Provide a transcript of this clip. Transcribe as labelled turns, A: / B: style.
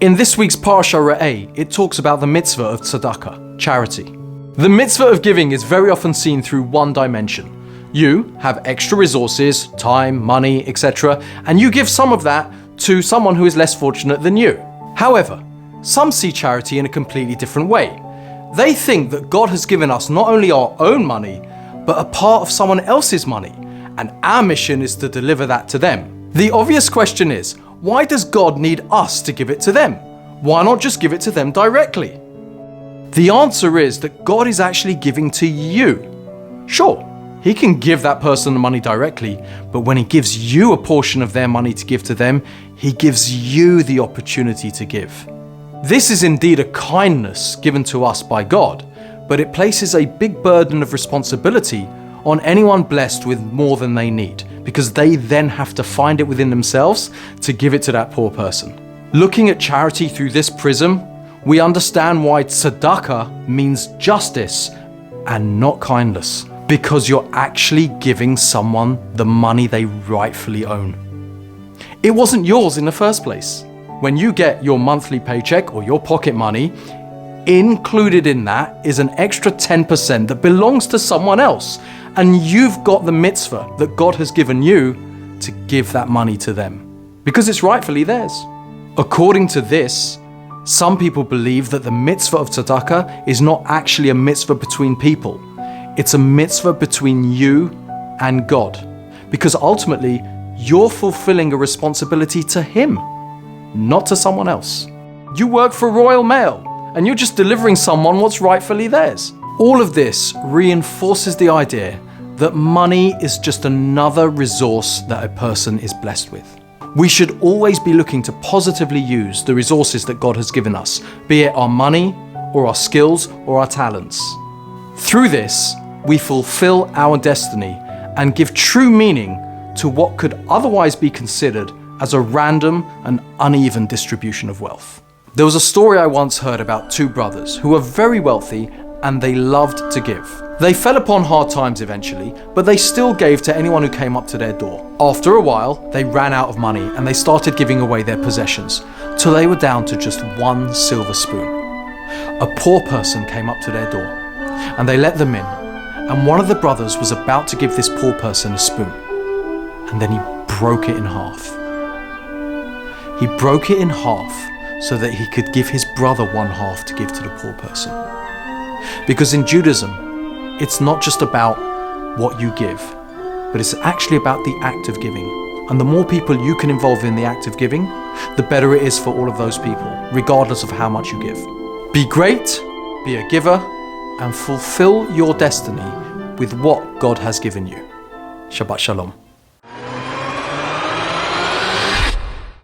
A: In this week's Parsha Re'eh, it talks about the mitzvah of tzedakah, charity. The mitzvah of giving is very often seen through one dimension. You have extra resources, time, money, etc., and you give some of that to someone who is less fortunate than you. However, some see charity in a completely different way. They think that God has given us not only our own money, but a part of someone else's money, and our mission is to deliver that to them. The obvious question is, why does God need us to give it to them? Why not just give it to them directly? The answer is that God is actually giving to you. Sure, He can give that person the money directly, but when He gives you a portion of their money to give to them, He gives you the opportunity to give. This is indeed a kindness given to us by God, but it places a big burden of responsibility on anyone blessed with more than they need, because they then have to find it within themselves to give it to that poor person. Looking at charity through this prism, we understand why tzedakah means justice and not kindness, because you're actually giving someone the money they rightfully own. It wasn't yours in the first place. When you get your monthly paycheck or your pocket money, included in that is an extra 10% that belongs to someone else, and you've got the mitzvah that God has given you to give that money to them, because it's rightfully theirs. According to this, some people believe that the mitzvah of tzedakah is not actually a mitzvah between people. It's a mitzvah between you and God, because ultimately you're fulfilling a responsibility to Him, not to someone else. You work for Royal Mail, and you're just delivering someone what's rightfully theirs. All of this reinforces the idea that money is just another resource that a person is blessed with. We should always be looking to positively use the resources that God has given us, be it our money, or our skills, or our talents. Through this, we fulfill our destiny and give true meaning to what could otherwise be considered as a random and uneven distribution of wealth. There was a story I once heard about two brothers who were very wealthy and they loved to give. They fell upon hard times eventually, but they still gave to anyone who came up to their door. After a while, they ran out of money and they started giving away their possessions, till they were down to just one silver spoon. A poor person came up to their door and they let them in, and one of the brothers was about to give this poor person a spoon, and then he broke it in half. He broke it in half so that he could give his brother one half to give to the poor person. Because in Judaism, it's not just about what you give, but it's actually about the act of giving. And the more people you can involve in the act of giving, the better it is for all of those people, regardless of how much you give. Be great, be a giver, and fulfill your destiny with what God has given you. Shabbat Shalom.